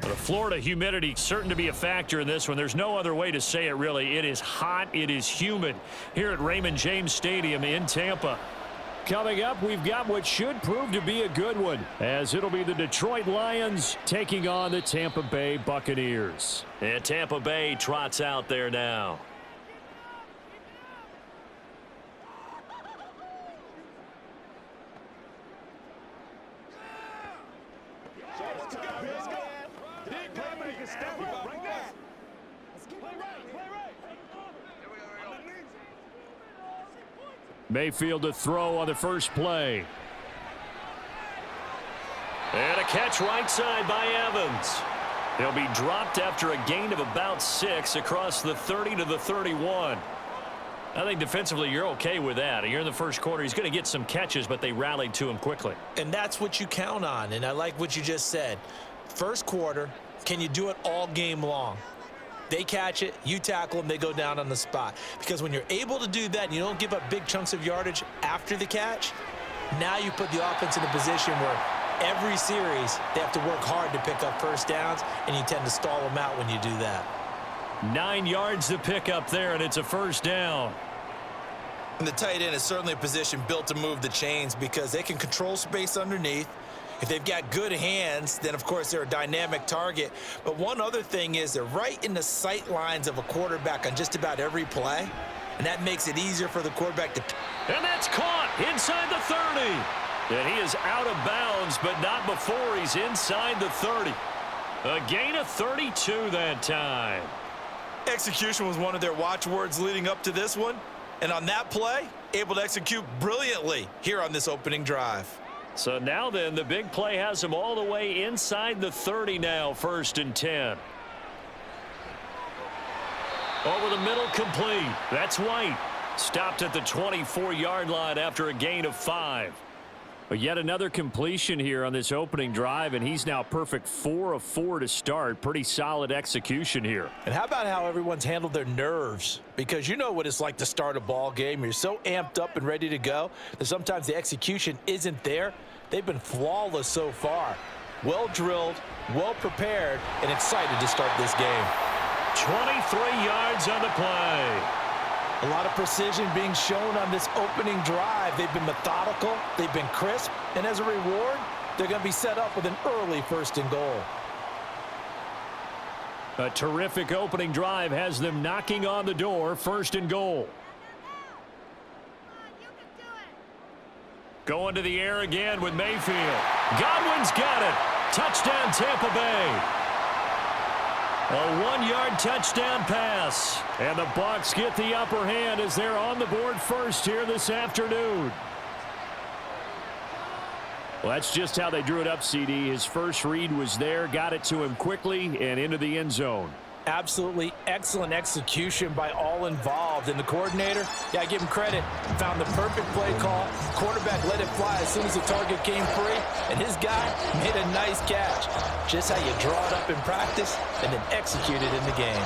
The Florida humidity certain to be a factor in this one. There's no other way to say it, really. It is hot. It is humid here at Raymond James Stadium in Tampa. Coming up, we've got what should prove to be a good one, as it'll be the Detroit Lions taking on the Tampa Bay Buccaneers. And Tampa Bay trots out there now. Mayfield to throw on the first play. And a catch right side by Evans. He'll be dropped after a gain of about 6 across the 30 to the 31. I think defensively you're okay with that. You're in the first quarter. He's going to get some catches, but they rallied to him quickly. And that's what you count on, and I like what you just said. First quarter, can you do it all game long? They catch it, you tackle them, they go down on the spot. Because when you're able to do that and you don't give up big chunks of yardage after the catch, now you put the offense in a position where every series they have to work hard to pick up first downs, and you tend to stall them out when you do that. 9 yards to pick up there, and it's a first down. And the tight end is certainly a position built to move the chains because they can control space underneath. If they've got good hands, then, of course, they're a dynamic target. But one other thing is they're right in the sight lines of a quarterback on just about every play, and that makes it easier for the quarterback to... And that's caught inside the 30. And he is out of bounds, but not before he's inside the 30. A gain of 32 that time. Execution was one of their watchwords leading up to this one. And on that play, able to execute brilliantly here on this opening drive. So now then, the big play has him all the way inside the 30 now, 1st and 10. Over the middle, complete. That's White. Stopped at the 24-yard line after a gain of 5. But yet another completion here on this opening drive, and he's now perfect 4 of 4 to start. Pretty solid execution here. And how about how everyone's handled their nerves? Because you know what it's like to start a ball game. You're so amped up and ready to go that sometimes the execution isn't there. They've been flawless so far. Well drilled, well prepared, and excited to start this game. 23 yards on the play. A lot of precision being shown on this opening drive. They've been methodical, they've been crisp, and as a reward, they're going to be set up with an early 1st and goal. A terrific opening drive has them knocking on the door, 1st and goal. Going to the air again with Mayfield. Godwin's got it. Touchdown, Tampa Bay. A 1-yard touchdown pass. And the Bucs get the upper hand as they're on the board first here this afternoon. Well, that's just how they drew it up, CD. His first read was there, got it to him quickly, and into the end zone. Absolutely excellent execution by all involved. And the coordinator, yeah, I give him credit, found the perfect play call. Quarterback let it fly as soon as the target came free, and his guy made a nice catch. Just how you draw it up in practice and then execute it in the game.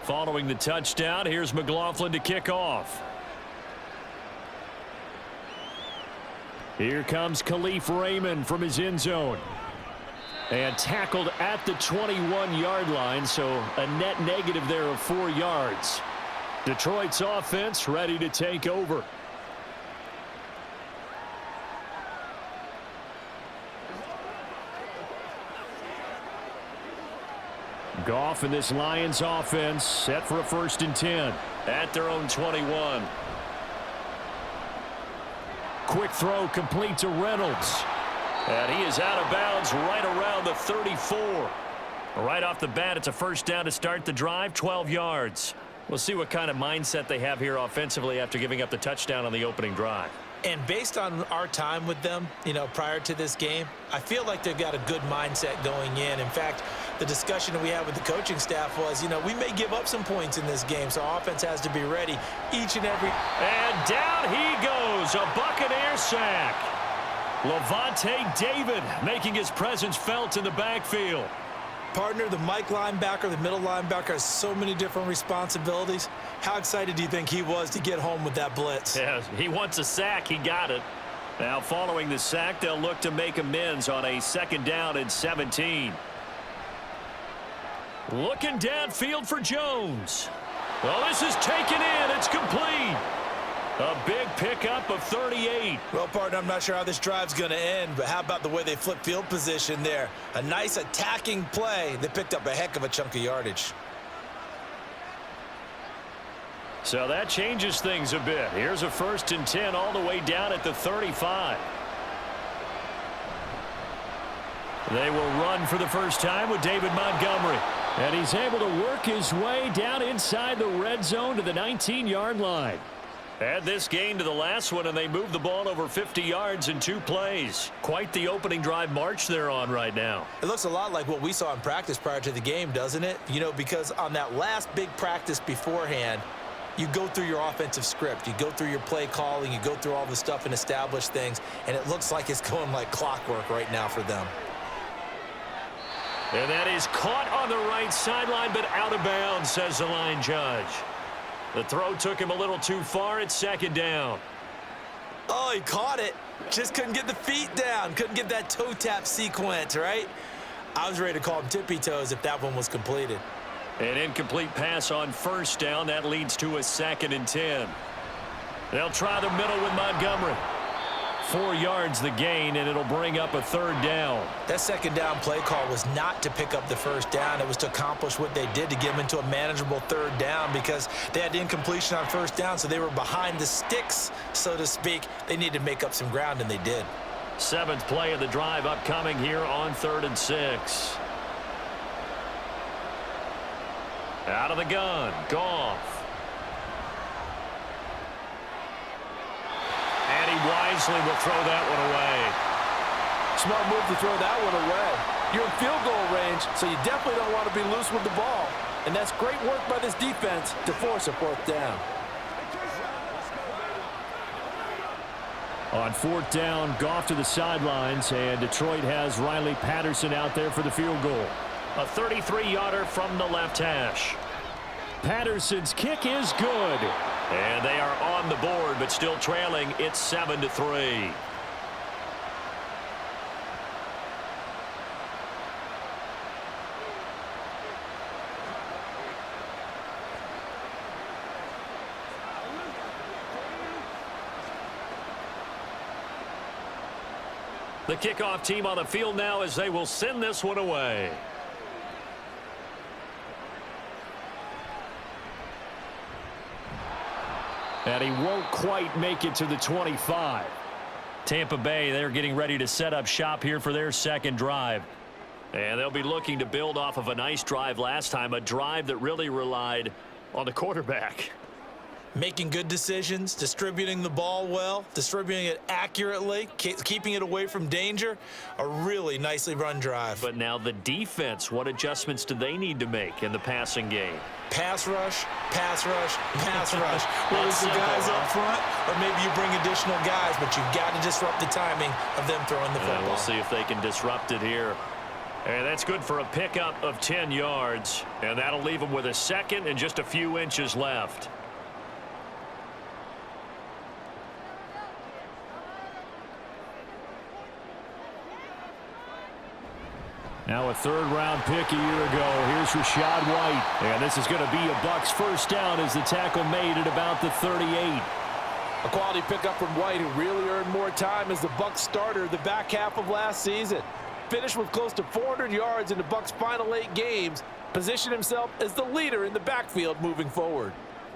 Following the touchdown, here's McLaughlin to kick off. Here comes Khalif Raymond from his end zone. And tackled at the 21-yard line, so a net negative there of 4 yards. Detroit's offense ready to take over. Goff and this Lions offense set for a 1st and 10. At their own 21. Quick throw complete to Reynolds. And he is out of bounds right around the 34. Right off the bat, it's a 1st down to start the drive, 12 yards. We'll see what kind of mindset they have here offensively after giving up the touchdown on the opening drive. And based on our time with them, prior to this game, I feel like they've got a good mindset going in. In fact, the discussion that we had with the coaching staff was, we may give up some points in this game, so our offense has to be ready each and every. And down he goes, a Buccaneer sack. Levante David making his presence felt in the backfield. Partner, the Mike linebacker, the middle linebacker has so many different responsibilities. How excited do you think he was to get home with that blitz? Yeah, he wants a sack. He got it. Now, following the sack, they'll look to make amends on a 2nd down and 17. Looking downfield for Jones. Well, this is taken in. It's complete. A big pickup of 38. Well, partner, I'm not sure how this drive's going to end, but how about the way they flip field position there? A nice attacking play. They picked up a heck of a chunk of yardage. So that changes things a bit. Here's a 1st and 10 all the way down at the 35. They will run for the first time with David Montgomery. And he's able to work his way down inside the red zone to the 19-yard line. Add this gain to the last one, and they moved the ball over 50 yards in 2 plays. Quite the opening drive march they're on right now. It looks a lot like what we saw in practice prior to the game, doesn't it? Because on that last big practice beforehand, you go through your offensive script. You go through your play calling. You go through all the stuff and establish things, and it looks like it's going like clockwork right now for them. And that is caught on the right sideline, but out of bounds, says the line judge. The throw took him a little too far. It's 2nd down. Oh, he caught it. Just couldn't get the feet down. Couldn't get that toe tap sequence, right? I was ready to call him tippy toes if that one was completed. An incomplete pass on 1st down. That leads to a 2nd and 10. They'll try the middle with Montgomery. 4 yards the gain, and it'll bring up a 3rd down. That 2nd down play call was not to pick up the 1st down. It was to accomplish what they did to get them into a manageable 3rd down because they had incompletion on 1st down, so they were behind the sticks, so to speak. They needed to make up some ground, and they did. 7th play of the drive upcoming here on 3rd and 6. Out of the gun, Goff. And he wisely will throw that one away. Smart move to throw that one away. You're in field goal range, so you definitely don't want to be loose with the ball. And that's great work by this defense to force a 4th down. On 4th down, Goff to the sidelines, and Detroit has Riley Patterson out there for the field goal. A 33-yarder from the left hash. Patterson's kick is good. And they are on the board, but still trailing. It's 7-3. The kickoff team on the field now as they will send this one away. And he won't quite make it to the 25. Tampa Bay, they're getting ready to set up shop here for their 2nd drive. And they'll be looking to build off of a nice drive last time, a drive that really relied on the quarterback. Making good decisions, distributing the ball well, distributing it accurately, keeping it away from danger. A really nicely run drive. But now the defense, what adjustments do they need to make in the passing game? Pass rush, pass rush, pass rush. Whether it's the guys up front or maybe you bring additional guys, but you've got to disrupt the timing of them throwing the football. We'll see if they can disrupt it here. And that's good for a pickup of 10 yards. And that'll leave them with a 2nd and just a few inches left. Now a 3rd-round pick a year ago. Here's Rachaad White. And this is going to be a Bucs 1st down as the tackle made at about the 38. A quality pickup from White, who really earned more time as the Bucs starter the back half of last season. Finished with close to 400 yards in the Bucs' final 8 games. Positioned himself as the leader in the backfield moving forward.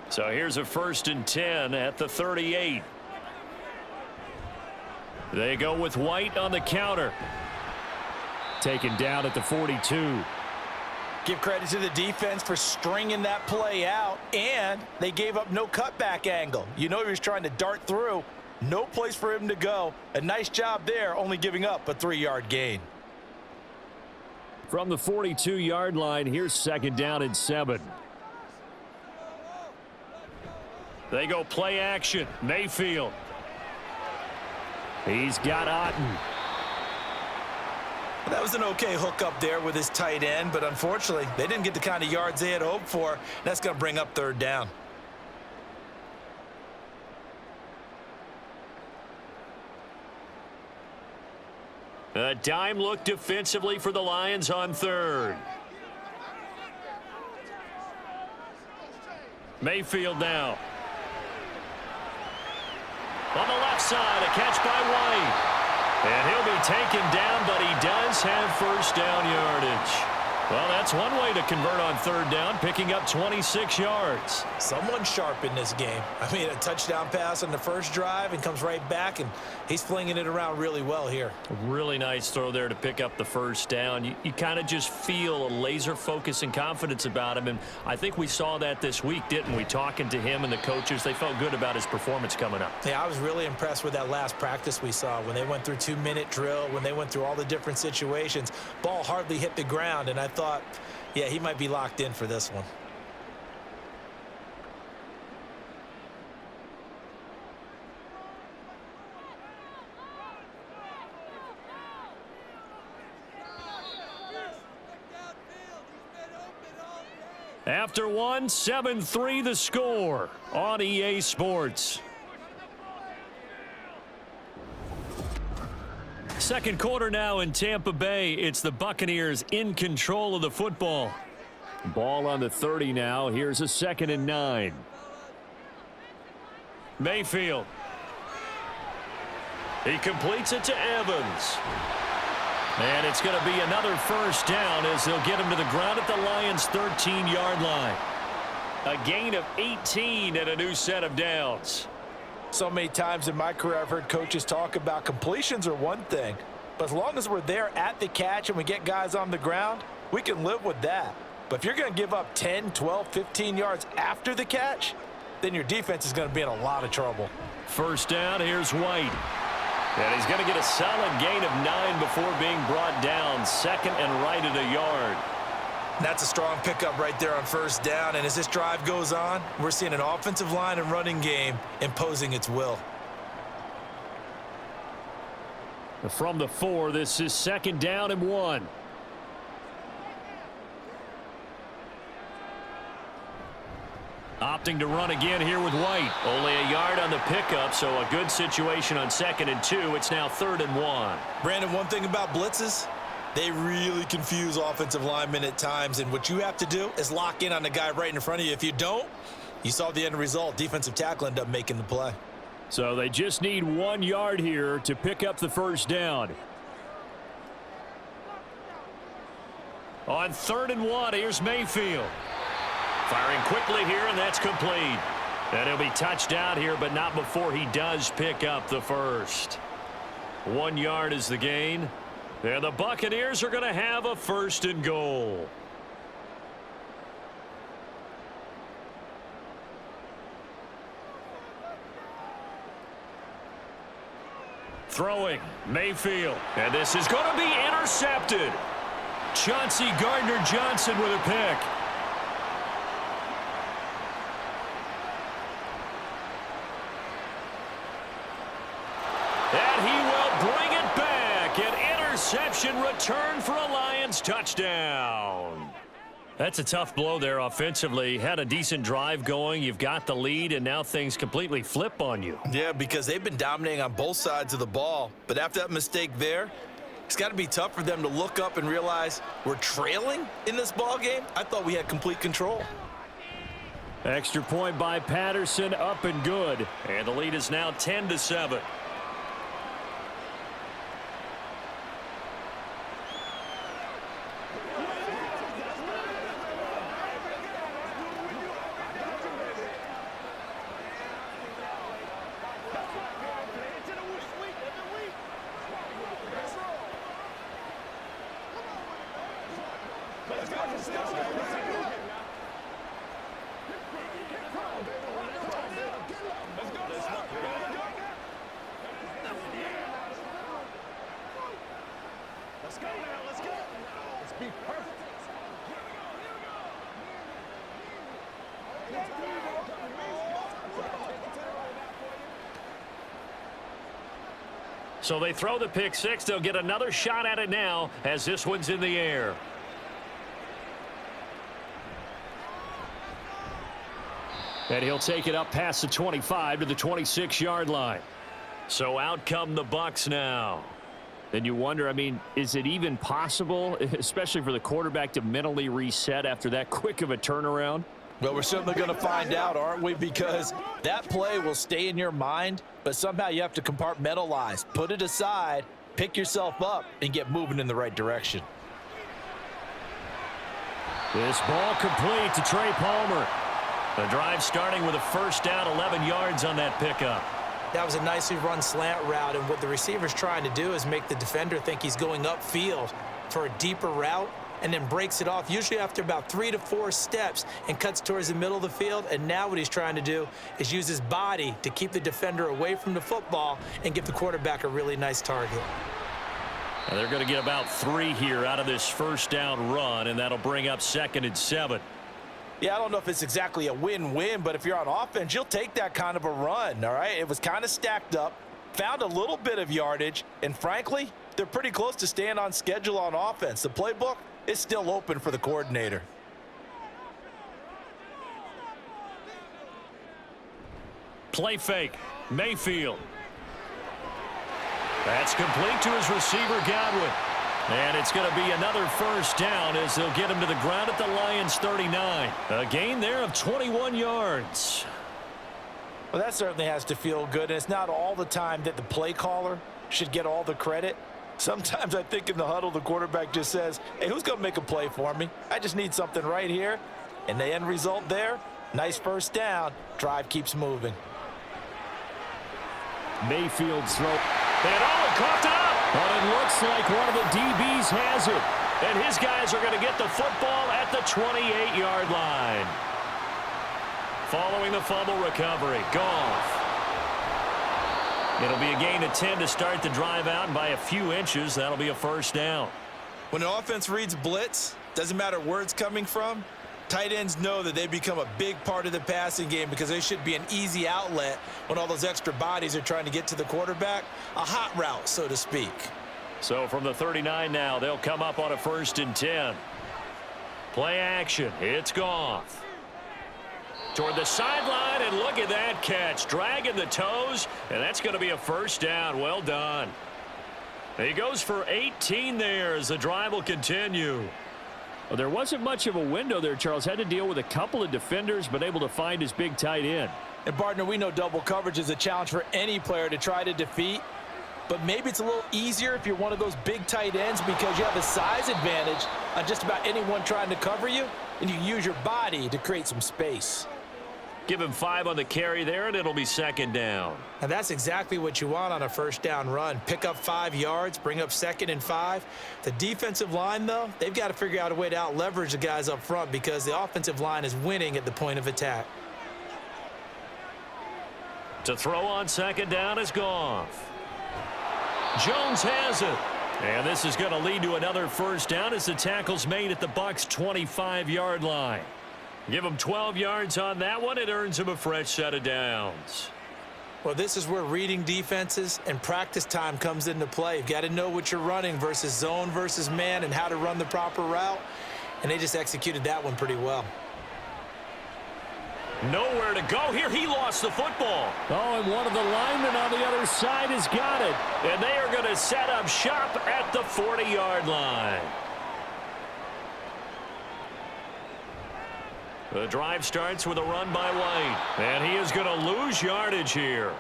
So here's a 1st and 10 at the 38. They go with White on the counter. Taken down at the 42. Give credit to the defense for stringing that play out, and they gave up no cutback angle. You know he was trying to dart through. No place for him to go. A nice job there, only giving up a 3-yard gain. From the 42-yard line, here's 2nd down and 7. They go play action. Mayfield. He's got Otten. That was an okay hook up there with his tight end, but unfortunately, they didn't get the kind of yards they had hoped for. That's going to bring up 3rd down. A dime look defensively for the Lions on 3rd. Mayfield now. On the left side, a catch by White. And he'll be taken down, but he does have 1st down yardage. Well, that's one way to convert on 3rd down, picking up 26 yards. Someone sharp in this game. I mean, a touchdown pass on the first drive and comes right back, and he's flinging it around really well here. Really nice throw there to pick up the 1st down. You kind of just feel a laser focus and confidence about him, and I think we saw that this week, didn't we? Talking to him and the coaches, they felt good about his performance coming up. Yeah, I was really impressed with that last practice we saw when they went through 2-minute drill, when they went through all the different situations. Ball hardly hit the ground, and I thought, yeah, he might be locked in for this one. After one, 7-3 the score on EA Sports. Second quarter now in Tampa Bay. It's the Buccaneers in control of the football. Ball on the 30 now. Here's a 2nd and 9. Mayfield. He completes it to Evans. And it's going to be another 1st down as they'll get him to the ground at the Lions' 13-yard line. A gain of 18 and a new set of downs. So many times in my career I've heard coaches talk about completions are one thing, but as long as we're there at the catch and we get guys on the ground, we can live with that. But if you're going to give up 10, 12, 15 yards after the catch, then your defense is going to be in a lot of trouble. 1st down, here's White. And he's going to get a solid gain of 9 before being brought down. 2nd and right at a yard. That's a strong pickup right there on 1st down, and as this drive goes on, we're seeing an offensive line and running game imposing its will. From the 4, this is 2nd down and 1. Opting to run again here with White. Only a yard on the pickup, so a good situation on 2nd and 2. It's now 3rd and 1. Brandon, one thing about blitzes, they really confuse offensive linemen at times, and what you have to do is lock in on the guy right in front of you. If you don't, you saw the end result. Defensive tackle ended up making the play. So they just need 1 yard here to pick up the 1st down. On 3rd and 1, here's Mayfield. Firing quickly here, and that's complete. And he'll be touched out here, but not before he does pick up the 1st. 1 yard is the gain. And the Buccaneers are going to have a 1st and goal. Throwing, Mayfield. And this is going to be intercepted. Chauncey Gardner-Johnson with a pick. And he will bring it back. An interception return for a Lions touchdown. That's a tough blow there offensively. Had a decent drive going. You've got the lead, and now things completely flip on you. Yeah, because they've been dominating on both sides of the ball. But after that mistake there, it's got to be tough for them to look up and realize we're trailing in this ball game. I thought we had complete control. Extra point by Patterson, up and good. And the lead is now 10-7. So they throw the pick six. They'll get another shot at it now as this one's in the air. And he'll take it up past the 25 to the 26-yard line. So out come the Bucs now. And you wonder, I mean, is it even possible, especially for the quarterback, to mentally reset after that quick of a turnaround? Well, we're certainly going to find out, aren't we? Because that play will stay in your mind, but somehow you have to compartmentalize, put it aside, pick yourself up, and get moving in the right direction. This ball complete to Trey Palmer. The drive starting with a first down, 11 yards on that pickup. That was a nicely run slant route, and what the receiver's trying to do is make the defender think he's going upfield for a deeper route, and then breaks it off, usually after about 3 to 4 steps, and cuts towards the middle of the field. And now what he's trying to do is use his body to keep the defender away from the football and give the quarterback a really nice target. And they're going to get about 3 here out of this first down run, and that'll bring up 2nd and 7. Yeah, I don't know if it's exactly a win-win, but if you're on offense, you'll take that kind of a run, all right? It was kind of stacked up, found a little bit of yardage, and frankly, they're pretty close to staying on schedule on offense. The playbook is still open for the coordinator. Play fake. Mayfield. That's complete to his receiver, Godwin. And it's going to be another first down as they'll get him to the ground at the Lions' 39. A gain there of 21 yards. Well, that certainly has to feel good, and it's not all the time that the play caller should get all the credit. Sometimes I think in the huddle, the quarterback just says, hey, who's going to make a play for me? I just need something right here. And the end result there, nice first down. Drive keeps moving. Mayfield's throw. And coughed up. But it looks like one of the DBs has it. And his guys are going to get the football at the 28-yard line. Following the fumble recovery, Goff. It'll be a gain of 10 to start the drive out, and by a few inches, that'll be a first down. When the offense reads blitz, doesn't matter where it's coming from, tight ends know that they become a big part of the passing game because they should be an easy outlet when all those extra bodies are trying to get to the quarterback. A hot route, so to speak. So from the 39 now, they'll come up on a 1st and 10. Play action. It's Goff. Toward the sideline, and look at that catch. Dragging the toes, and that's going to be a first down. Well done. He goes for 18 there as the drive will continue. Well, there wasn't much of a window there, Charles. Had to deal with a couple of defenders, but able to find his big tight end. And, partner, we know double coverage is a challenge for any player to try to defeat. But maybe it's a little easier if you're one of those big tight ends because you have a size advantage on just about anyone trying to cover you, and you use your body to create some space. Give him 5 on the carry there, and it'll be 2nd down. And that's exactly what you want on a first down run. Pick up 5 yards, bring up 2nd and 5. The defensive line, though, they've got to figure out a way to out-leverage the guys up front because the offensive line is winning at the point of attack. To throw on 2nd down is Goff. Jones has it. And this is going to lead to another first down as the tackle's made at the Bucs' 25-yard line. Give him 12 yards on that one. It earns him a fresh set of downs. Well, this is where reading defenses and practice time comes into play. You've got to know what you're running versus zone versus man and how to run the proper route. And they just executed that one pretty well. Nowhere to go here. He lost the football. Oh, and one of the linemen on the other side has got it. And they are going to set up shop at the 40-yard line. The drive starts with a run by White. And he is going to lose yardage here.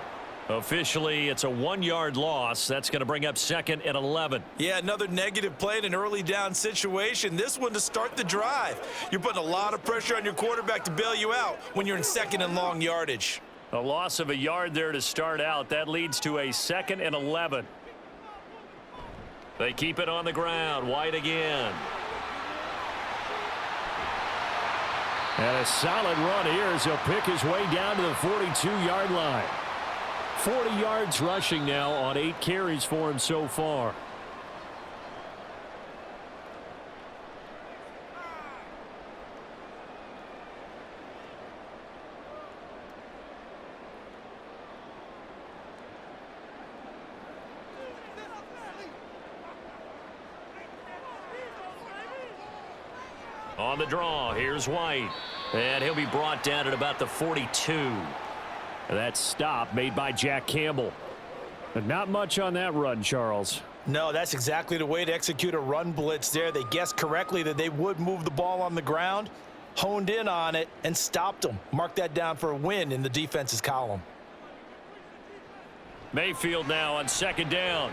Officially, it's a 1-yard loss. That's going to bring up 2nd and 11. Yeah, another negative play in an early down situation. This one to start the drive. You're putting a lot of pressure on your quarterback to bail you out when you're in 2nd and long yardage. A loss of a yard there to start out. That leads to a 2nd and 11. They keep it on the ground. White again. And a solid run here as he'll pick his way down to the 42-yard line. 40 yards rushing now on 8 carries for him so far. On the draw, here's White. And he'll be brought down at about the 42. That stop made by Jack Campbell. But not much on that run, Charles. No, that's exactly the way to execute a run blitz there. They guessed correctly that they would move the ball on the ground, honed in on it, and stopped them. Mark that down for a win in the defense's column. Mayfield now on second down.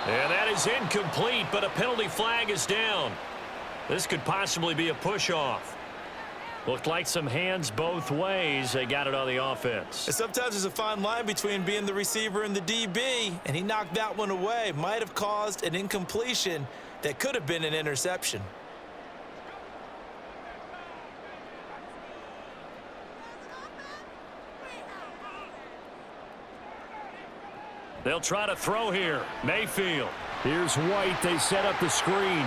And that is incomplete, but a penalty flag is down. This could possibly be a push-off. Looked like some hands both ways. They got it on the offense. And sometimes there's a fine line between being the receiver and the DB, and he knocked that one away. Might have caused an incompletion that could have been an interception. They'll try to throw here. Mayfield. Here's White. They set up the screen.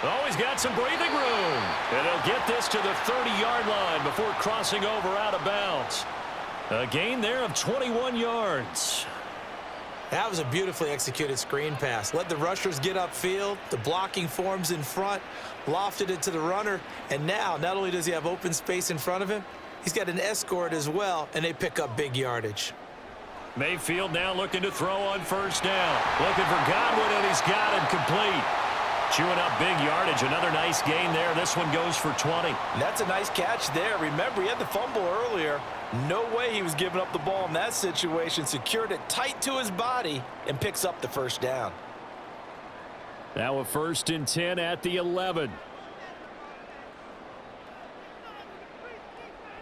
Oh, he's got some breathing room. And he'll get this to the 30-yard line before crossing over out of bounds. A gain there of 21 yards. That was a beautifully executed screen pass. Let the rushers get upfield. The blocking forms in front. Lofted it to the runner. And now, not only does he have open space in front of him, he's got an escort as well, and they pick up big yardage. Mayfield now looking to throw on first down. Looking for Godwin, and he's got him complete. Chewing up big yardage. Another nice gain there. This one goes for 20. That's a nice catch there. Remember, he had the fumble earlier. No way he was giving up the ball in that situation. Secured it tight to his body and picks up the first down. Now a 1st and 10 at the 11.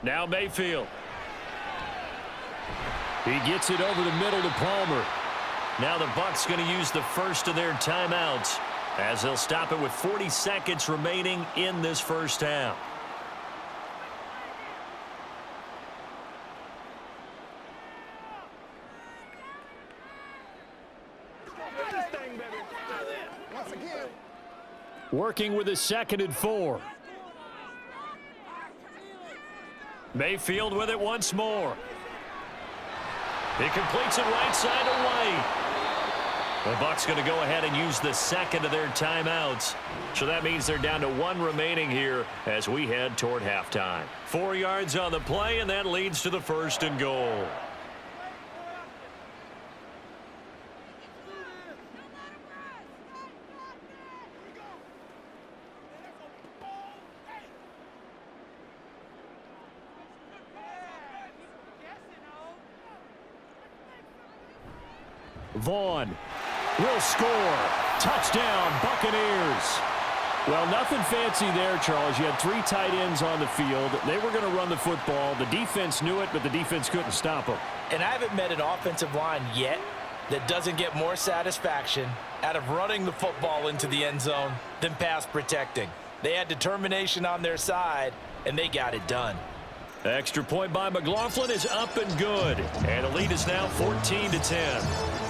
Now Mayfield. He gets it over the middle to Palmer. Now the Bucs going to use the first of their timeouts as they'll stop it with 40 seconds remaining in this first half. Working with a 2nd and 4. Mayfield with it once more. He completes it right side to White. The Bucs going to go ahead and use the second of their timeouts. So that means they're down to 1 remaining here as we head toward halftime. 4 yards on the play, and that leads to the 1st and goal. Vaughn will score. Touchdown, Buccaneers. Well, nothing fancy there, Charles. You had 3 tight ends on the field. They were going to run the football. The defense knew it, but the defense couldn't stop them. And I haven't met an offensive line yet that doesn't get more satisfaction out of running the football into the end zone than pass protecting. They had determination on their side, and they got it done. Extra point by McLaughlin is up and good. And the lead is now 14-10.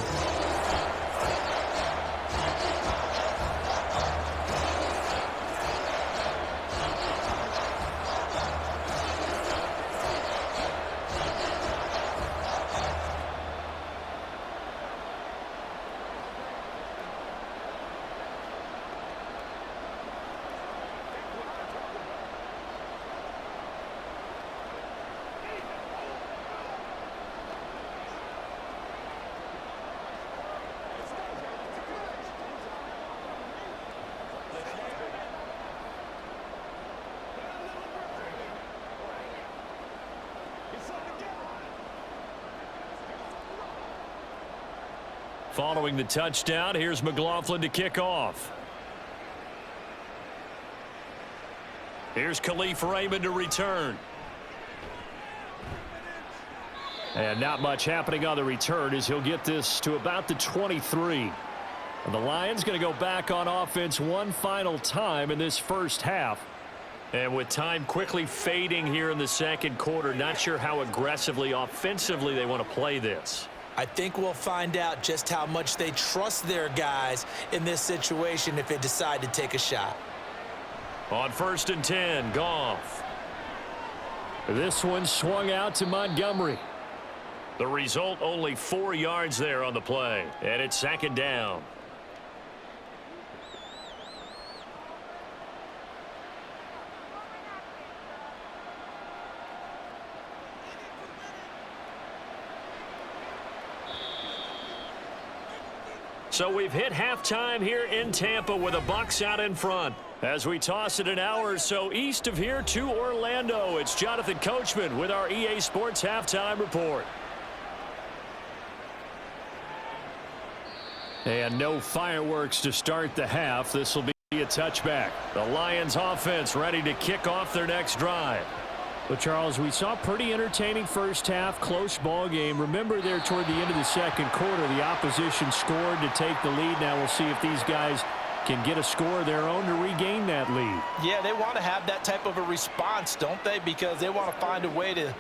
Following the touchdown, here's McLaughlin to kick off. Here's Khalif Raymond to return. And not much happening on the return as he'll get this to about the 23. And the Lions going to go back on offense one final time in this first half. And with time quickly fading here in the second quarter, not sure how aggressively offensively they want to play this. I think we'll find out just how much they trust their guys in this situation if they decide to take a shot. On 1st and 10, Goff. This one swung out to Montgomery. The result, only 4 yards there on the play. And it's 2nd down. So we've hit halftime here in Tampa with the Bucs out in front. As we toss it an hour or so east of here to Orlando, it's Jonathan Coachman with our EA Sports Halftime Report. And no fireworks to start the half. This will be a touchback. The Lions offense ready to kick off their next drive. But, Charles, we saw pretty entertaining first half, close ball game. Remember there toward the end of the second quarter, the opposition scored to take the lead. Now we'll see if these guys can get a score of their own to regain that lead. Yeah, they want to have that type of a response, don't they? Because they want to find a way to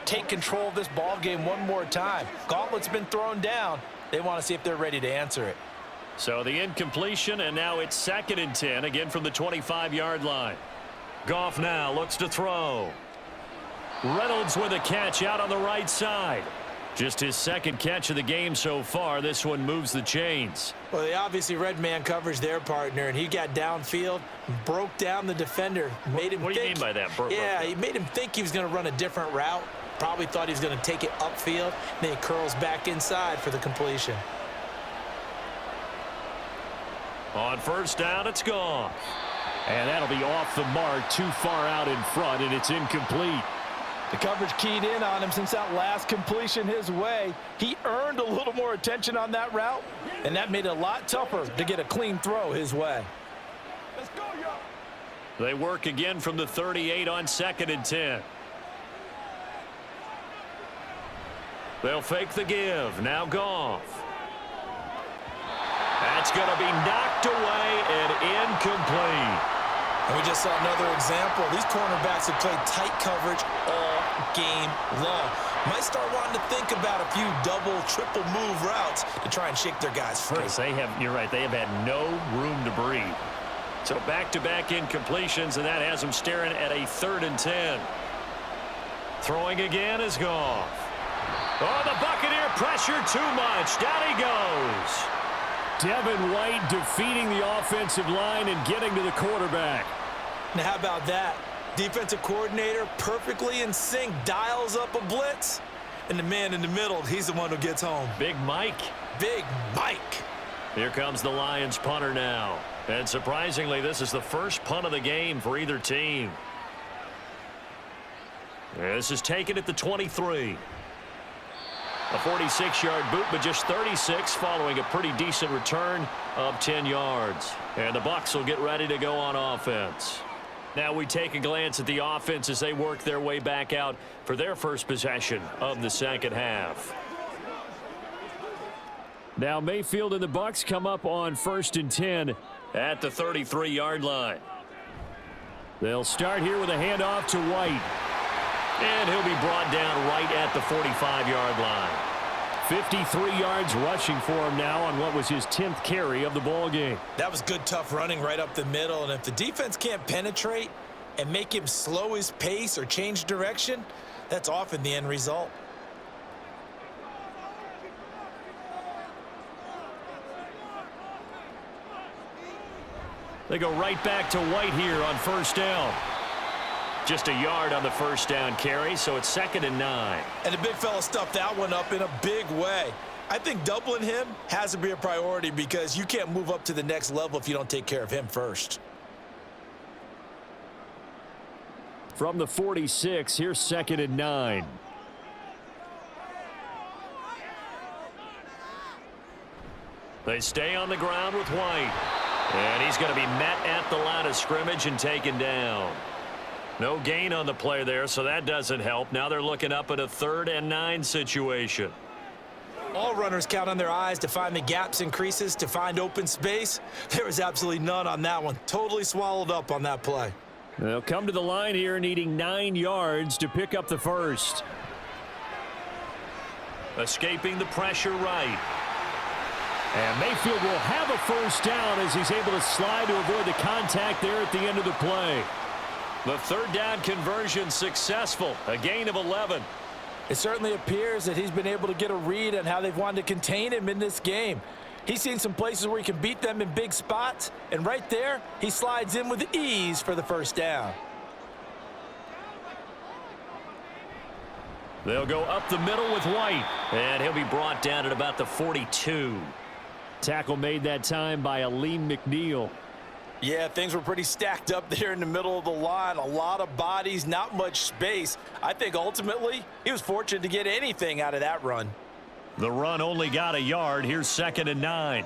take control of this ball game one more time. Gauntlet's been thrown down. They want to see if they're ready to answer it. So the incompletion, and now it's 2nd and 10, again from the 25-yard line. Goff now looks to throw. Reynolds with a catch out on the right side. Just his second catch of the game so far. This one moves the chains. Well, they obviously read man coverage their partner, and he got downfield, broke down the defender, made him What do you mean by that? He made him think he was going to run a different route. Probably thought he was going to take it upfield. Then he curls back inside for the completion. On first down, it's gone. And that'll be off the mark, too far out in front, and it's incomplete. The coverage keyed in on him since that last completion his way. He earned a little more attention on that route, and that made it a lot tougher to get a clean throw his way. Let's go, y'all. They work again from the 38 on 2nd and 10. They'll fake the give. Now Goff. That's going to be knocked away and incomplete. And we just saw another example. These cornerbacks have played tight coverage all game long. Might start wanting to think about a few double, triple move routes to try and shake their guys free. You're right, they have had no room to breathe. So back-to-back incompletions, and that has them staring at a 3rd and 10. Throwing again is Goff. Oh, the Buccaneer pressure too much. Down he goes. Devin White defeating the offensive line and getting to the quarterback. Now, how about that? Defensive coordinator perfectly in sync, dials up a blitz, and the man in the middle, he's the one who gets home. Big Mike. Big Mike. Here comes the Lions punter now. And surprisingly, this is the first punt of the game for either team. This is taken at the 23. A 46-yard boot, but just 36 following a pretty decent return of 10 yards. And the Bucs will get ready to go on offense. Now we take a glance at the offense as they work their way back out for their first possession of the second half. Now Mayfield and the Bucs come up on 1st and 10 at the 33-yard line. They'll start here with a handoff to White. And he'll be brought down right at the 45-yard line. 53 yards rushing for him now on what was his 10th carry of the ball game. That was good, tough running right up the middle. And if the defense can't penetrate and make him slow his pace or change direction, that's often the end result. They go right back to White here on first down. Just a yard on the first down carry, so it's 2nd and 9. And the big fella stuffed that one up in a big way. I think doubling him has to be a priority because you can't move up to the next level if you don't take care of him first. From the 46, here's 2nd and 9. They stay on the ground with White. And he's going to be met at the line of scrimmage and taken down. No gain on the play there, so that doesn't help. Now they're looking up at a 3rd and 9 situation. All runners count on their eyes to find the gaps and creases, to find open space. There was absolutely none on that one. Totally swallowed up on that play. They'll come to the line here needing 9 yards to pick up the first. Escaping the pressure right. And Mayfield will have a first down as he's able to slide to avoid the contact there at the end of the play. The 3rd down conversion successful. A gain of 11. It certainly appears that he's been able to get a read on how they've wanted to contain him in this game. He's seen some places where he can beat them in big spots, and right there, he slides in with ease for the first down. They'll go up the middle with White, and he'll be brought down at about the 42. Tackle made that time by Aleem McNeil. Yeah, things were pretty stacked up there in the middle of the line. A lot of bodies, not much space. I think ultimately he was fortunate to get anything out of that run. The run only got a yard. Here's 2nd and 9.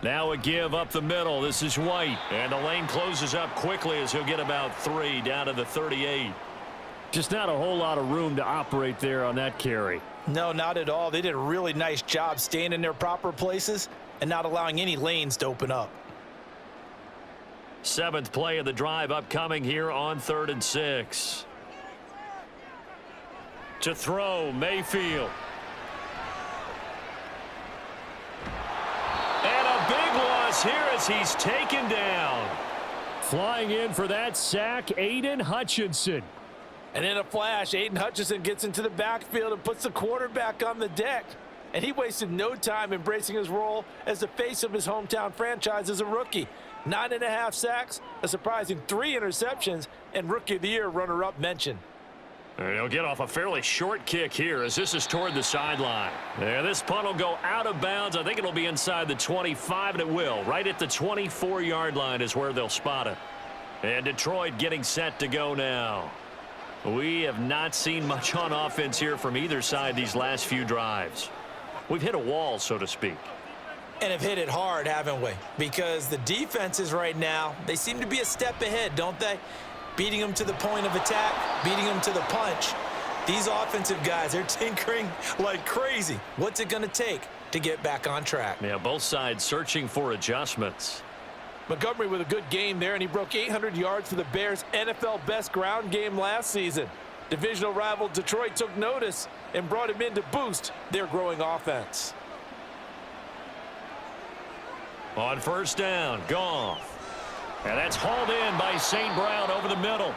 Now a give up the middle. This is White. And the lane closes up quickly as he'll get about 3 down to the 38. Just not a whole lot of room to operate there on that carry. No, not at all. They did a really nice job staying in their proper places and not allowing any lanes to open up. 7th play of the drive upcoming here on 3rd and 6. To throw, Mayfield. And a big loss here as he's taken down. Flying in for that sack, Aiden Hutchinson. And in a flash, Aiden Hutchinson gets into the backfield and puts the quarterback on the deck. And he wasted no time embracing his role as the face of his hometown franchise as a rookie. 9.5 sacks, a surprising 3 interceptions, and Rookie of the Year runner-up mention. And he'll get off a fairly short kick here as this is toward the sideline. And this punt will go out of bounds. I think it'll be inside the 25, and it will. Right at the 24-yard line is where they'll spot it. And Detroit getting set to go now. We have not seen much on offense here from either side these last few drives. We've hit a wall, so to speak. And have hit it hard, haven't we? Because the defenses right now, they seem to be a step ahead, don't they? Beating them to the point of attack, beating them to the punch. These offensive guys, they're tinkering like crazy. What's it going to take to get back on track? Yeah, both sides searching for adjustments. Montgomery with a good game there, and he broke 800 yards for the Bears' NFL best ground game last season. Divisional rival Detroit took notice and brought him in to boost their growing offense. On 1st down, Goff. And that's hauled in by St. Brown over the middle.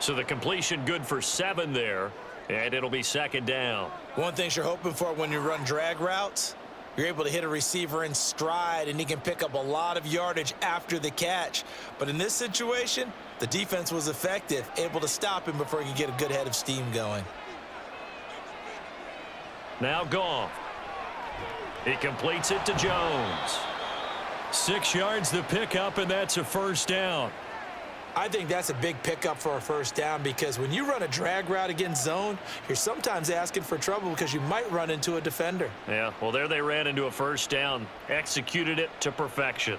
So the completion good for 7 there, and it'll be 2nd down. One thing you're hoping for when you run drag routes, you're able to hit a receiver in stride, and he can pick up a lot of yardage after the catch. But in this situation, the defense was effective, able to stop him before he could get a good head of steam going. Now Goff. He completes it to Jones. 6 yards the pickup, and that's a 1st down. I think that's a big pickup for a 1st down because when you run a drag route against zone, you're sometimes asking for trouble because you might run into a defender. Yeah, well, there they ran into a 1st down, executed it to perfection.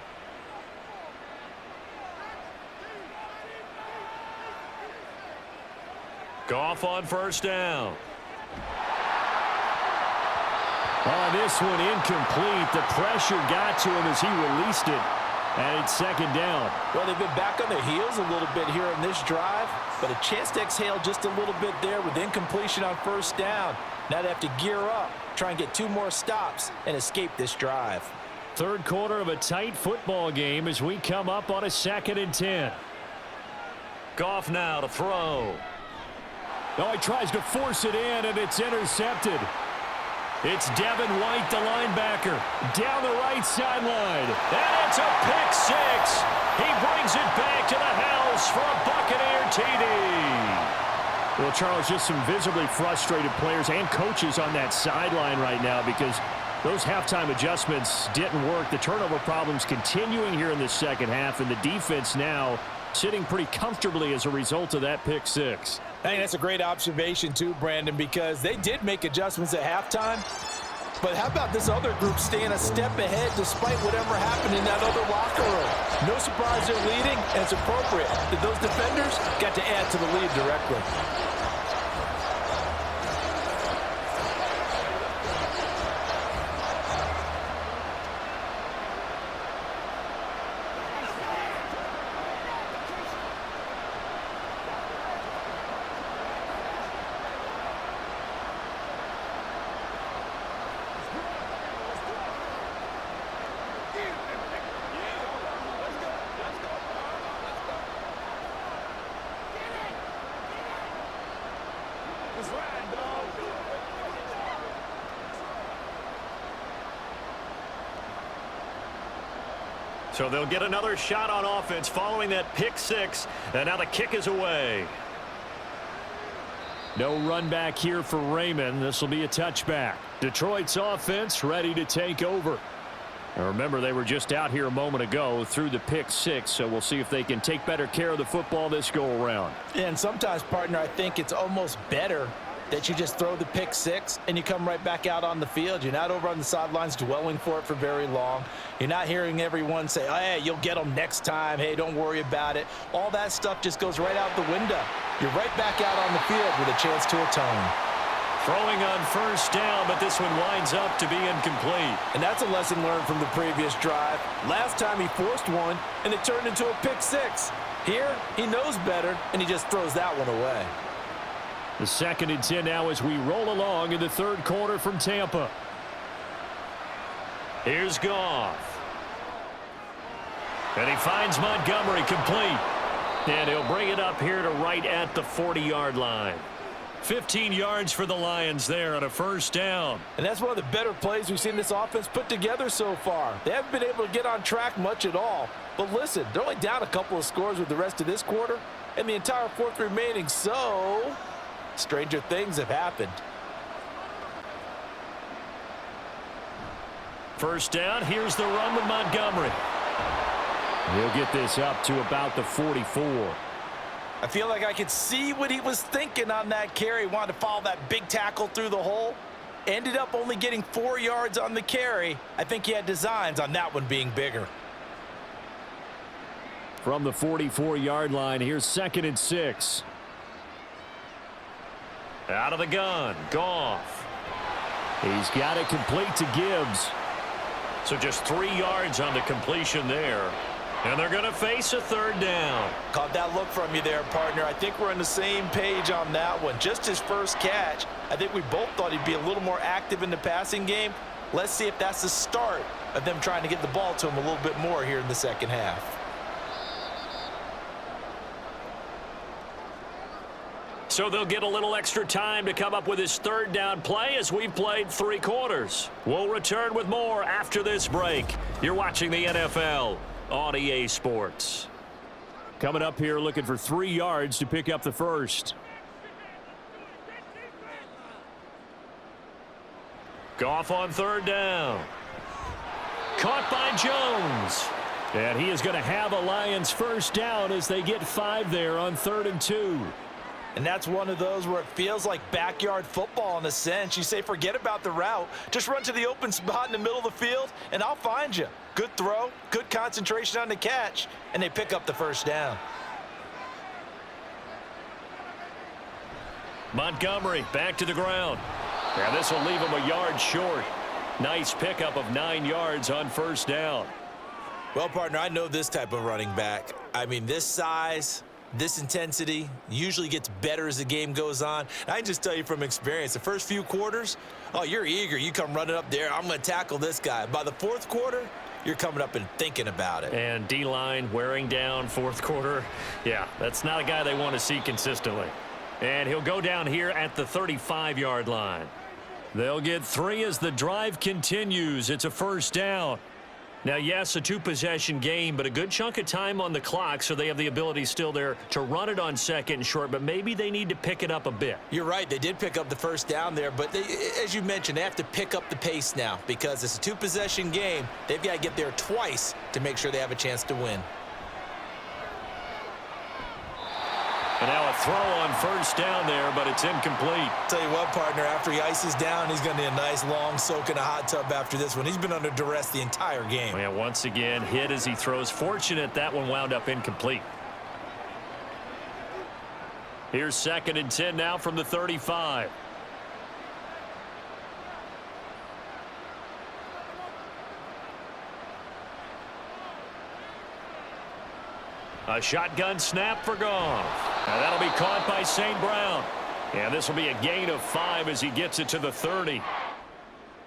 Goff on 1st down. Oh, this one incomplete. The pressure got to him as he released it. And it's 2nd down. Well, they've been back on their heels a little bit here in this drive, but a chance to exhale just a little bit there with incompletion on 1st down. Now they have to gear up, try and get 2 more stops and escape this drive. 3rd quarter of a tight football game as we come up on a 2nd and 10. Goff now to throw. Oh, he tries to force it in, and it's intercepted. It's Devin White, the linebacker, down the right sideline. And it's a pick 6. He brings it back to the house for a Buccaneer TD. Well, Charles, just some visibly frustrated players and coaches on that sideline right now because those halftime adjustments didn't work. The turnover problems continuing here in the 2nd half, and the defense now sitting pretty comfortably as a result of that pick 6. I think that's a great observation too, Brandon, because they did make adjustments at halftime. But how about this other group staying a step ahead despite whatever happened in that other locker room? No surprise they're leading, and it's appropriate that those defenders got to add to the lead directly. So they'll get another shot on offense following that pick 6, and now the kick is away. No run back here for Raymond. This will be a touchback. Detroit's offense ready to take over. Now remember, they were just out here a moment ago through the pick six, so we'll see if they can take better care of the football this go-around. Yeah, and sometimes, partner, I think it's almost better that you just throw the pick six and you come right back out on the field. You're not over on the sidelines dwelling for it for very long. You're not hearing everyone say, oh, hey, you'll get them next time. Hey, don't worry about it. All that stuff just goes right out the window. You're right back out on the field with a chance to atone. Throwing on first down, but this one winds up to be incomplete. And that's a lesson learned from the previous drive. Last time he forced one, and it turned into a pick six. Here, he knows better, and he just throws that one away. The 2nd and 10 now as we roll along in the third quarter from Tampa. Here's Goff. And he finds Montgomery complete. And he'll bring it up here to right at the 40-yard line. 15 yards for the Lions there on a first down. And that's one of the better plays we've seen this offense put together so far. They haven't been able to get on track much at all. But listen, they're only down a couple of scores with the rest of this quarter and the entire fourth remaining. So, stranger things have happened. First down, here's the run with Montgomery. He'll get this up to about the 44. I feel like I could see what he was thinking on that carry. Wanted to follow that big tackle through the hole. Ended up only getting 4 yards on the carry. I think he had designs on that one being bigger. From the 44-yard line, here's 2nd and 6. Out of the gun, Goff. He's got it complete to Gibbs. So just 3 yards on the completion there. And they're going to face a third down. Caught that look from you there, partner. I think we're on the same page on that one. Just his first catch. I think we both thought he'd be a little more active in the passing game. Let's see if that's the start of them trying to get the ball to him a little bit more here in the second half. So they'll get a little extra time to come up with his third down play as we've played 3 quarters. We'll return with more after this break. You're watching the NFL on EA Sports. Coming up here looking for 3 yards to pick up the first. Goff on third down. Caught by Jones. And he is going to have a Lions first down as they get 5 there on 3rd and 2. And that's one of those where it feels like backyard football in a sense. You say, forget about the route. Just run to the open spot in the middle of the field, and I'll find you. Good throw, good concentration on the catch, and they pick up the first down. Montgomery back to the ground. And this will leave him a yard short. Nice pickup of 9 yards on first down. Well, partner, I know this type of running back. I mean, this size, this intensity usually gets better as the game goes on. And I can just tell you from experience, the first few quarters, oh, you're eager. You come running up there, I'm going to tackle this guy. By the fourth quarter, you're coming up and thinking about it. And D-line wearing down fourth quarter. Yeah, that's not a guy they want to see consistently. And he'll go down here at the 35-yard line. They'll get 3 as the drive continues. It's a first down. Now, yes, a 2-possession game, but a good chunk of time on the clock, so they have the ability still there to run it on 2nd and short, but maybe they need to pick it up a bit. You're right. They did pick up the first down there, but they, as you mentioned, they have to pick up the pace now because it's a 2-possession game. They've got to get there twice to make sure they have a chance to win. And now a throw on first down there, but it's incomplete. Tell you what, partner, after he ices down, he's going to need a nice long soak in a hot tub after this one. He's been under duress the entire game. Yeah, once again, hit as he throws. Fortunate that one wound up incomplete. Here's 2nd and 10 now from the 35. A shotgun snap for Goff. Now that'll be caught by St. Brown. And this will be a gain of 5 as he gets it to the 30.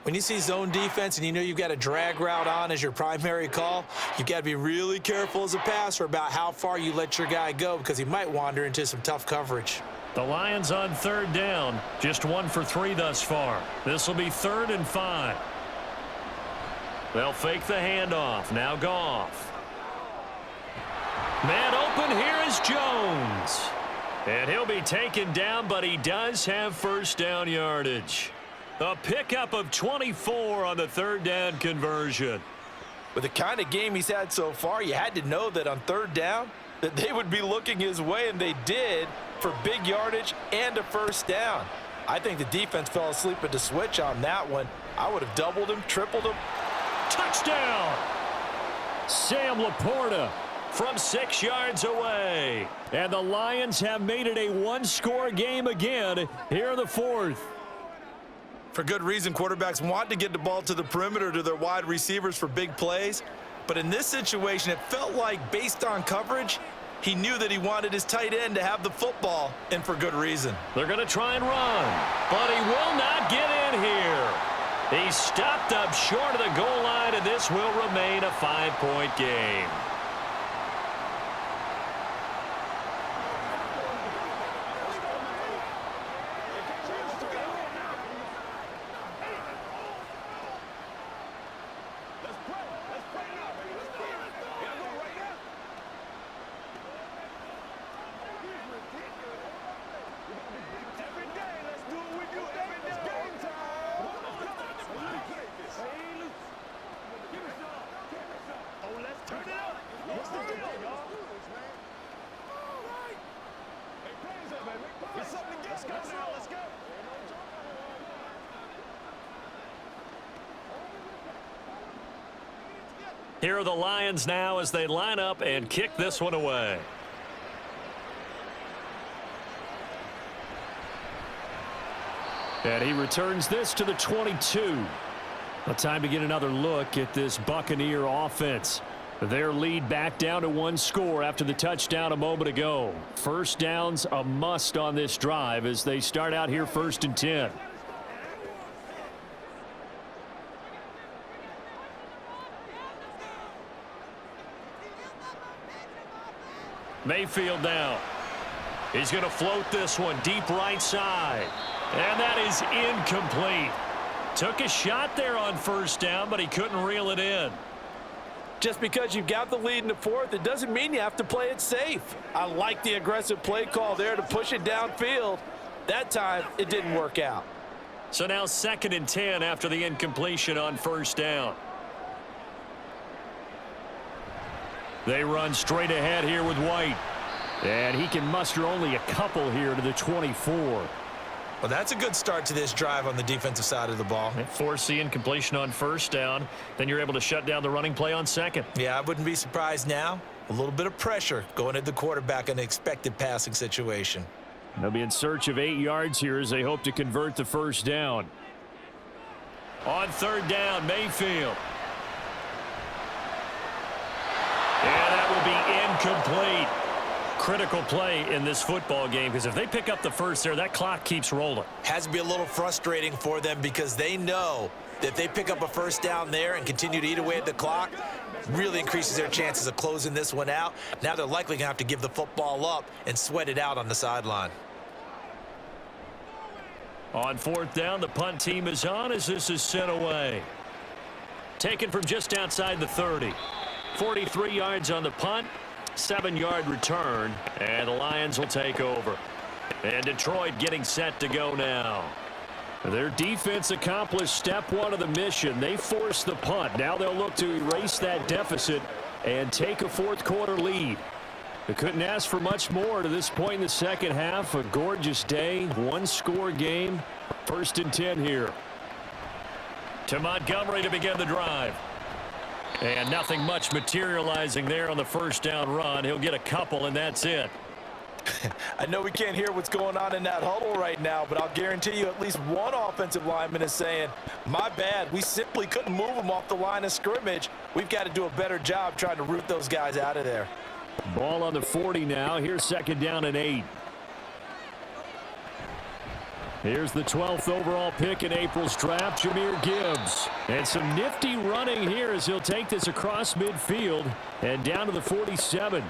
When you see zone defense and you know you've got a drag route on as your primary call, you've got to be really careful as a passer about how far you let your guy go because he might wander into some tough coverage. The Lions on third down. Just 1 for 3 thus far. This will be 3rd and 5. They'll fake the handoff. Now Goff. Man open, here is Jones. And he'll be taken down, but he does have first down yardage. A pickup of 24 on the third down conversion. With the kind of game he's had so far, you had to know that on third down that they would be looking his way, and they did, for big yardage and a first down. I think the defense fell asleep at the switch on that one. I would have doubled him, tripled him. Touchdown! Sam Laporta from 6 yards away. And the Lions have made it a one-score game again here in the fourth. For good reason, quarterbacks want to get the ball to the perimeter to their wide receivers for big plays. But in this situation, it felt like, based on coverage, he knew that he wanted his tight end to have the football, and for good reason. They're going to try and run, but he will not get in here. He's stopped up short of the goal line, and this will remain a 5-point game. Here are the Lions now as they line up and kick this one away. And he returns this to the 22. A time to get another look at this Buccaneer offense. Their lead back down to one score after the touchdown a moment ago. First downs a must on this drive as they start out here 1st and 10. Mayfield now. He's going to float this one deep right side. And that is incomplete. Took a shot there on first down, but he couldn't reel it in. Just because you've got the lead in the fourth, it doesn't mean you have to play it safe. I like the aggressive play call there to push it downfield. That time, it didn't work out. So now 2nd and 10 after the incompletion on first down. They run straight ahead here with White. And he can muster only a couple here to the 24. Well, that's a good start to this drive on the defensive side of the ball. Force the incompletion on first down. Then you're able to shut down the running play on second. Yeah, I wouldn't be surprised now. A little bit of pressure going at the quarterback in an expected passing situation. They'll be in search of 8 yards here as they hope to convert the first down. On third down, Mayfield. And that will be incomplete. Critical play in this football game because if they pick up the first there, that clock keeps rolling. Has to be a little frustrating for them because they know that if they pick up a first down there and continue to eat away at the clock, really increases their chances of closing this one out. Now they're likely going to have to give the football up and sweat it out on the sideline. On fourth down, the punt team is on as this is sent away. Taken from just outside the 30. 43 yards on the punt, 7-yard return, and the Lions will take over. And Detroit getting set to go now. Their defense accomplished step one of the mission. They forced the punt. Now they'll look to erase that deficit and take a fourth-quarter lead. They couldn't ask for much more to this point in the second half. A gorgeous day, one-score game. 1st and 10 here. To Montgomery to begin the drive. And nothing much materializing there on the first down run. He'll get a couple, and that's it. I know we can't hear what's going on in that huddle right now, but I'll guarantee you at least one offensive lineman is saying, my bad, we simply couldn't move them off the line of scrimmage. We've got to do a better job trying to root those guys out of there. Ball on the 40 now. Here's 2nd down and 8. Here's the 12th overall pick in April's draft, Jahmyr Gibbs. And some nifty running here as he'll take this across midfield and down to the 47.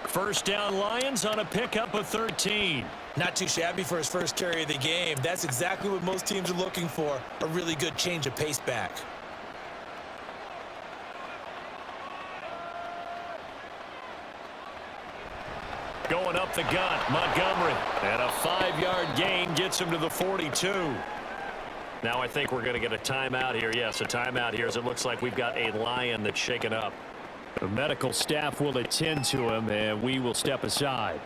First down Lions on a pickup of 13. Not too shabby for his first carry of the game. That's exactly what most teams are looking for, a really good change of pace back. Going up the gut, Montgomery. And a 5-yard gain gets him to the 42. Now I think we're going to get a timeout here. Yes, a timeout here as it looks like we've got a Lion that's shaken up. The medical staff will attend to him, and we will step aside.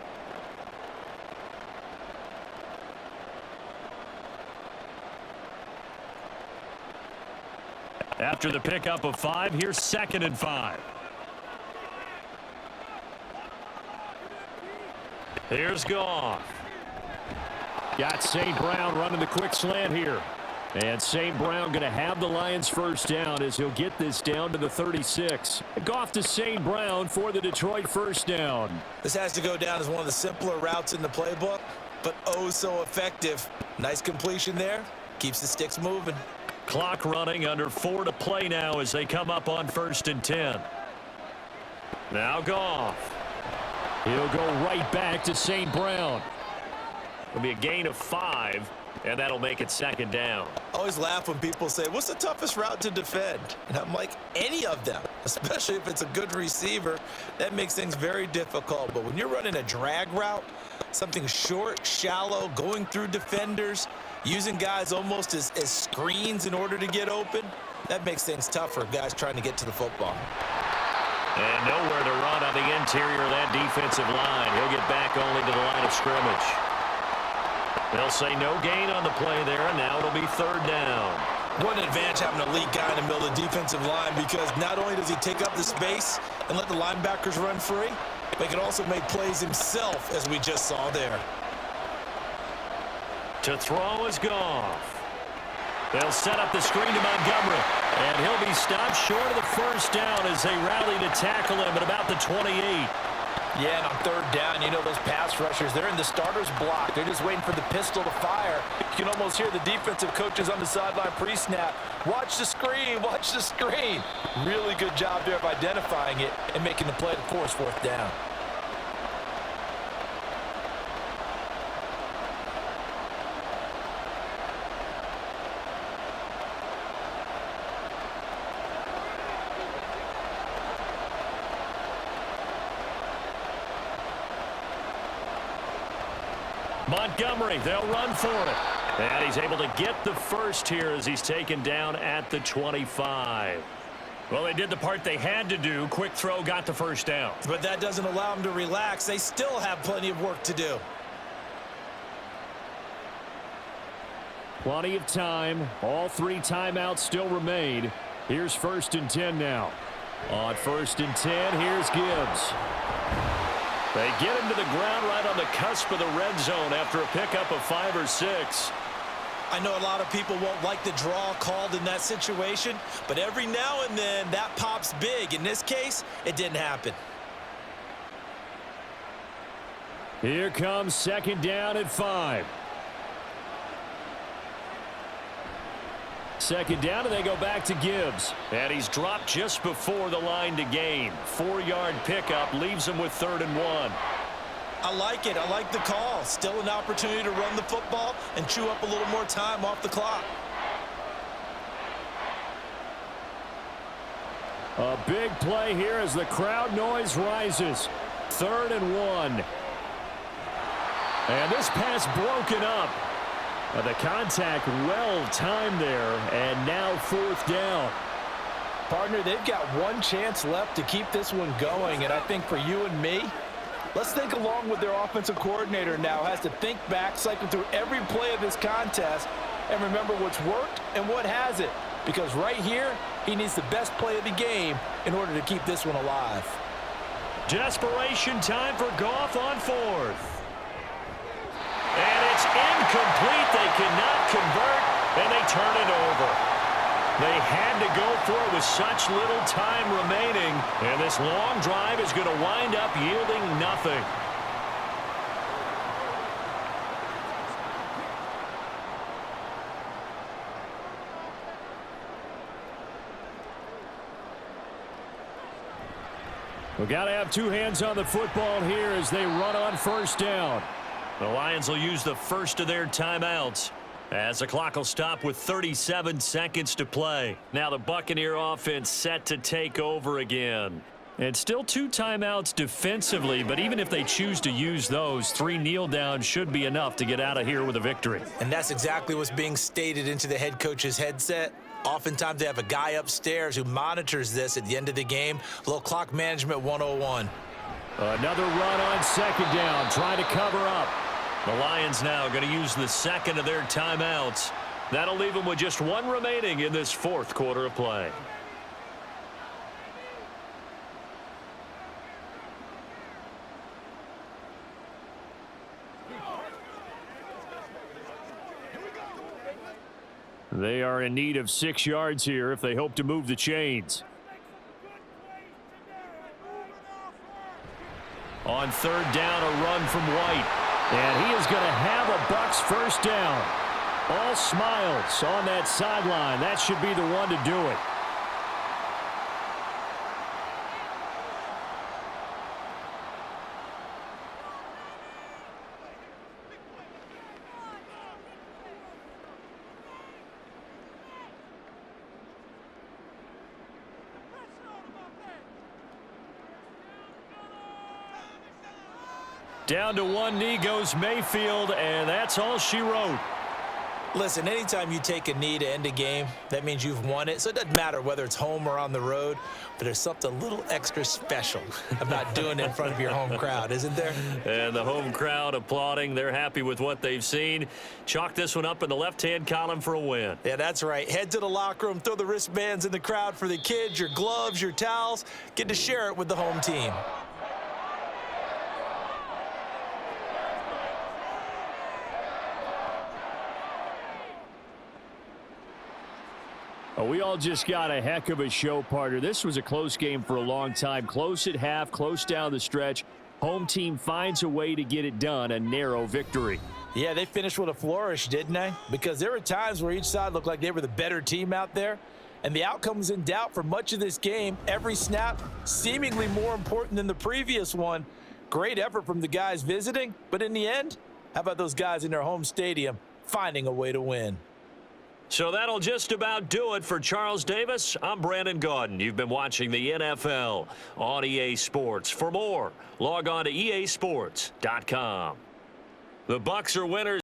After the pickup of 5, here's 2nd and 5. Here's Goff. Got St. Brown running the quick slant here. And St. Brown going to have the Lions first down as he'll get this down to the 36. Goff to St. Brown for the Detroit first down. This has to go down as one of the simpler routes in the playbook, but oh so effective. Nice completion there. Keeps the sticks moving. Clock running, under 4 to play now as they come up on 1st and 10. Now Goff. He'll go right back to St. Brown. It'll be a gain of 5, and that'll make it 2nd down. I always laugh when people say, what's the toughest route to defend? And I'm like, any of them, especially if it's a good receiver. That makes things very difficult. But when you're running a drag route, something short, shallow, going through defenders, using guys almost as screens in order to get open, that makes things tougher, guys trying to get to the football. And nowhere to run on the interior of that defensive line. He'll get back only to the line of scrimmage. They'll say no gain on the play there, and now it'll be 3rd down. What an advantage having an elite guy in the middle of the defensive line, because not only does he take up the space and let the linebackers run free, but he can also make plays himself, as we just saw there. To throw is Goff. They'll set up the screen to Montgomery, and he'll be stopped short of the first down as they rally to tackle him at about the 28. Yeah, and on 3rd down, you know those pass rushers, they're in the starter's block. They're just waiting for the pistol to fire. You can almost hear the defensive coaches on the sideline pre-snap. Watch the screen, watch the screen. Really good job there of identifying it and making the play to force 4th down. Montgomery, they'll run for it. And he's able to get the first here as he's taken down at the 25. Well, they did the part they had to do. Quick throw, got the first down. But that doesn't allow them to relax. They still have plenty of work to do. Plenty of time. All 3 timeouts still remain. Here's 1st and 10 now. On 1st and 10, here's Gibbs. They get him to the ground right on the cusp of the red zone after a pickup of 5 or 6. I know a lot of people won't like the draw called in that situation, but every now and then that pops big. In this case, it didn't happen. Here comes 2nd down at 5. 2nd down, and they go back to Gibbs. And he's dropped just before the line to gain. 4-yard pickup leaves him with 3rd and 1. I like it. I like the call. Still an opportunity to run the football and chew up a little more time off the clock. A big play here as the crowd noise rises. 3rd and 1. And this pass broken up. The contact well timed there, and now 4th down. Partner, they've got one chance left to keep this one going, and I think for you and me, let's think along with their offensive coordinator now. Has to think back, cycle through every play of this contest, and remember what's worked and what hasn't. Because right here, he needs the best play of the game in order to keep this one alive. Desperation time for Goff on 4th. And it's incomplete. They cannot convert, and they turn it over. They had to go for it with such little time remaining, and this long drive is going to wind up yielding nothing. We've got to have 2 hands on the football here as they run on 1st down. The Lions will use the first of their timeouts as the clock will stop with 37 seconds to play. Now the Buccaneer offense set to take over again. And still 2 timeouts defensively, but even if they choose to use those, 3 kneel downs should be enough to get out of here with a victory. And that's exactly what's being stated into the head coach's headset. Oftentimes they have a guy upstairs who monitors this at the end of the game. A little clock management 101. Another run on 2nd down, trying to cover up. The Lions now going to use the 2nd of their timeouts. That'll leave them with just 1 remaining in this 4th quarter of play. They are in need of 6 yards here if they hope to move the chains. On 3rd down, a run from White. And he is going to have a Bucs first down. All smiles on that sideline. That should be the one to do it. Down to 1 knee goes Mayfield, and that's all she wrote. Listen, anytime you take a knee to end a game, that means you've won it. So it doesn't matter whether it's home or on the road, but there's something a little extra special about doing it in front of your home crowd, isn't there? And the home crowd applauding. They're happy with what they've seen. Chalk this one up in the left-hand column for a win. Yeah, that's right. Head to the locker room, throw the wristbands in the crowd for the kids, your gloves, your towels. Get to share it with the home team. Oh, we all just got a heck of a show, partner. This was a close game for a long time. Close at half, close down the stretch. Home team finds a way to get it done, a narrow victory. Yeah, they finished with a flourish, didn't they? Because there were times where each side looked like they were the better team out there, and the outcome was in doubt for much of this game. Every snap seemingly more important than the previous one. Great effort from the guys visiting, but in the end, how about those guys in their home stadium finding a way to win? So that'll just about do it for Charles Davis. I'm Brandon Gaudin. You've been watching the NFL on EA Sports. For more, log on to easports.com. The Bucs are winners.